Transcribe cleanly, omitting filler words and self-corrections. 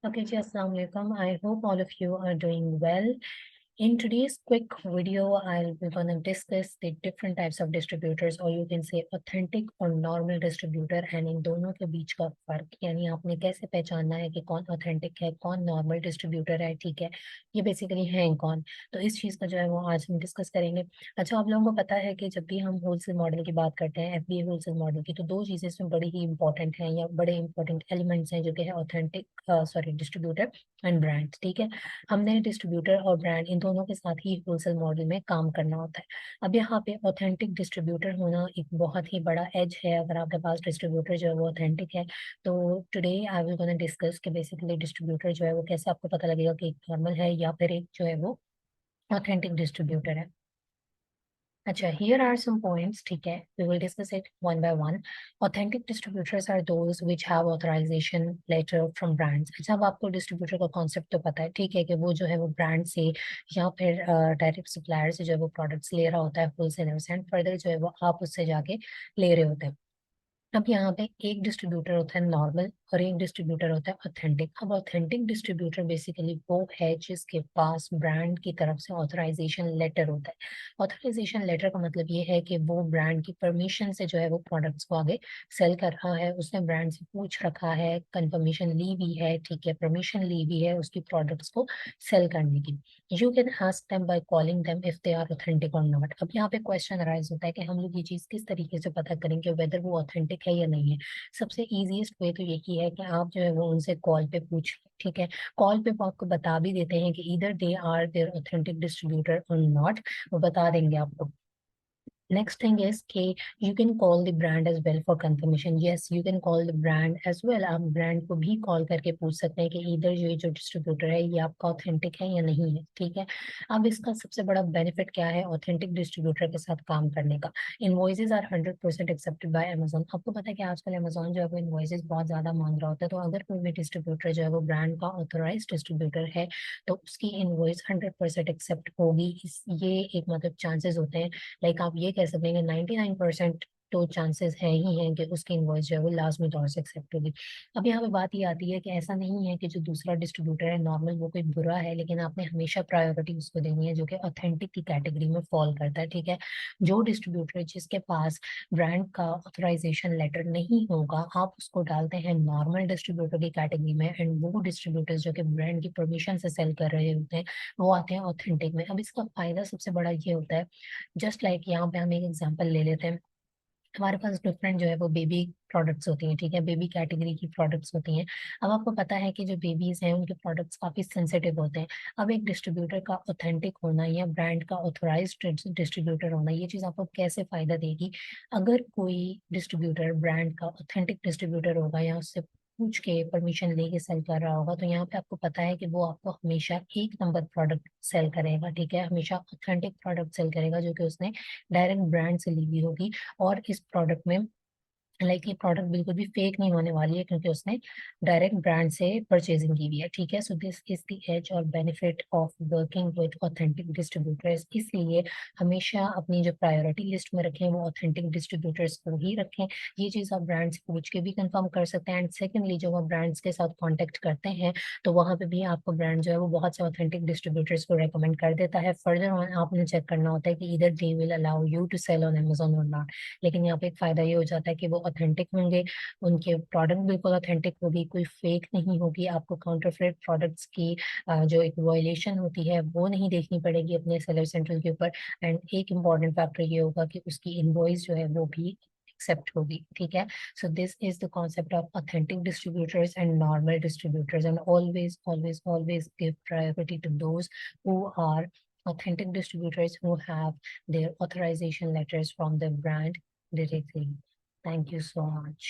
Okay, ji, Assalamu alaikum. I hope all of you are doing well. In today's quick video, I'll be gonna discuss the different types of distributors, or you can say authentic और normal distributor, and इन दोनों के बीच का फर्क, यानी आपने कैसे पहचानना है कि कौन authentic है, कौन normal distributor है, ठीक है, ये बेसिकली है कौन। तो इस चीज़ का जो है वो आज हम डिस्कस करेंगे। अच्छा, आप लोगों को पता है कि जब भी हम होलसेल मॉडल की बात करते हैं, FBA होलसेल मॉडल की, तो दो चीज़ें इसमें बड़ी ही इंपॉर्टेंट हैं या बड़े इंपॉर्टेंट एलिमेंट्स हैं, जो कि है ऑथेंटिक डिस्ट्रीब्यूटर एंड ब्रांड, ठीक है। हमने डिस्ट्रीब्यूटर और ब्रांड इन दोनों के साथ ही होलसेल मॉडल में काम करना होता है। अब यहाँ पे ऑथेंटिक डिस्ट्रीब्यूटर होना एक बहुत ही बड़ा एज है, अगर आपके पास डिस्ट्रीब्यूटर जो है वो ऑथेंटिक है। तो today I will gonna discuss कि बेसिकली डिस्ट्रीब्यूटर जो है वो कैसे आपको पता लगेगा कि एक नॉर्मल है या फिर एक जो है वो ऑथेंटिक डिस्ट्रीब्यूटर है। अच्छा, here are some points, ठीक है, we will discuss it one by one. Authentic distributors are those which have authorization letter from brands. अच्छा, अब आपको डिस्ट्रीब्यूटर का कॉन्सेप्ट तो पता है, ठीक है, कि वो जो है वो ब्रांड से या फिर डायरेक्ट सप्लायर से जो है वो प्रोडक्ट्स ले रहा होता है होलसेलर से, एंड फर्दर जो है वो आप उससे जाके ले रहे होते हैं। अब यहाँ पे एक डिस्ट्रीब्यूटर होता है नॉर्मल और एक डिस्ट्रीब्यूटर होता है ऑथेंटिक। अब ऑथेंटिक डिस्ट्रीब्यूटर बेसिकली वो है जिसके पास ब्रांड की तरफ से ऑथराइजेशन लेटर होता है। ऑथराइजेशन लेटर का मतलब ये है कि वो ब्रांड की परमिशन से जो है वो प्रोडक्ट्स को आगे सेल कर रहा है, उसने ब्रांड से पूछ रखा है, कंफर्मेशन ली भी है, ठीक है, परमिशन ली भी है उसकी प्रोडक्ट्स को सेल करने की। You can ask them by calling them if they are authentic और नॉट। अब यहाँ पे क्वेश्चन अराइज होता है कि हम लोग ये चीज किस तरीके से पता करेंगे वेदर वो ऑथेंटिक है या नहीं है। सबसे इजीएस्ट वे तो यही है कि आप जो है वो उनसे कॉल पे पूछ, ठीक है। कॉल पे वो आपको बता भी देते हैं कि इधर they are there authentic distributor और नॉट, वो बता देंगे आपको। Next thing is कि you can call the brand as well for confirmation. Yes, you can call the brand as well. आप ब्रांड को भी कॉल करके पूछ सकते हैं कि इधर ये जो डिस्ट्रीब्यूटर है ये आपका ऑथेंटिक है या नहीं है, ठीक है। अब इसका सबसे बड़ा बेनिफिट क्या है ऑथेंटिक डिस्ट्रीब्यूटर के साथ काम करने का? Invoices are 100% accepted by Amazon. आपको पता है कि आजकल अमेजोन जो है वो इनवॉइसेज बहुत ज्यादा मांग रहा होता है, तो अगर कोई भी डिस्ट्रीब्यूटर जो है वो ब्रांड का ऑथोराइज डिस्ट्रीब्यूटर है तो उसकी इनवॉइस 100% एक्सेप्ट होगी। ये एक मतलब चांसेस होते हैं, लाइक आप ये कह सकते हैं कि 99% तो चांसेस है ही हैं कि उसकी इनवॉइस जो है वो लाजमी तौर से एक्सेप्ट होगी। अब यहाँ पे बात ये आती है कि ऐसा नहीं है कि जो दूसरा डिस्ट्रीब्यूटर है नॉर्मल वो कोई बुरा है, लेकिन आपने हमेशा प्रायोरिटी उसको देनी है जो कि ऑथेंटिक की कैटेगरी में फॉल करता है, ठीक है। जो डिस्ट्रीब्यूटर जिसके पास ब्रांड का ऑथराइजेशन लेटर नहीं होगा आप उसको डालते हैं नॉर्मल डिस्ट्रीब्यूटर की कैटेगरी में, एंड वो डिस्ट्रीब्यूटर्स जो कि ब्रांड की परमिशन से सेल कर रहे होते हैं वो आते हैं ऑथेंटिक में। अब इसका फायदा सबसे बड़ा ये होता है, जस्ट लाइक यहाँ पे हम एक एग्जांपल ले लेते हैं। हमारे पास डिफरेंट जो है वो बेबी प्रोडक्ट्स होती हैं, ठीक है, बेबी कैटेगरी की प्रोडक्ट्स होती हैं। अब आपको पता है कि जो बेबीज हैं उनके प्रोडक्ट्स काफी सेंसिटिव होते हैं। अब एक डिस्ट्रीब्यूटर का ऑथेंटिक होना या ब्रांड का ऑथोराइज्ड डिस्ट्रीब्यूटर होना, ये चीज आपको कैसे फायदा देगी? अगर कोई डिस्ट्रीब्यूटर ब्रांड का ऑथेंटिक डिस्ट्रीब्यूटर होगा या उससे पूछ के परमिशन लेके सेल कर रहा होगा, तो यहाँ पे आपको पता है कि वो आपको हमेशा एक नंबर प्रोडक्ट सेल करेगा, ठीक है, हमेशा ऑथेंटिक प्रोडक्ट सेल करेगा जो कि उसने डायरेक्ट ब्रांड से ली हुई होगी। और इस प्रोडक्ट में लाइक ये प्रोडक्ट बिल्कुल भी फेक नहीं होने वाली है क्योंकि उसने डायरेक्ट ब्रांड से परचेजिंग की हुई है, ठीक है। So this is the edge और benefit of working with authentic distributors. इसलिए हमेशा अपनी जो प्रायोरिटी लिस्ट में रखें वो ऑथेंटिक डिस्ट्रीब्यूटर्स को ही रखें। ये चीज़ आप ब्रांड से पूछ के भी कंफर्म कर सकते हैं। एंड सेकेंडली जब आप ब्रांड्स के साथ कॉन्टेक्ट करते हैं तो वहाँ पे भी आपको ब्रांड जो है वो बहुत से ऑथेंटिक डिस्ट्रीब्यूटर्स को रेकमेंड कर देता है। फर्दर ऑन आपने चेक करना होता है कि इधर they will allow you to sell on Amazon और नॉट। लेकिन यहाँ पे एक फायदा ये हो जाता है कि वो ऑथेंटिक होंगे, उनके प्रोडक्ट बिल्कुल ऑथेंटिक होगी, कोई फेक नहीं होगी, आपको काउंटरफेट प्रोडक्ट्स की जो एक वायलेशन होती है वो नहीं देखनी पड़ेगी अपने सेलर सेंट्रल के ऊपर। एंड एक इम्पॉर्टेंट फैक्टर ये होगा कि उसकी इनवॉइस जो है वो भी एक्सेप्ट होगी, ठीक है। So this is the concept of authentic distributors and normal distributors, and always always always give priority to those who are authentic distributors who have their authorization letters from the brand directly. Thank you so much.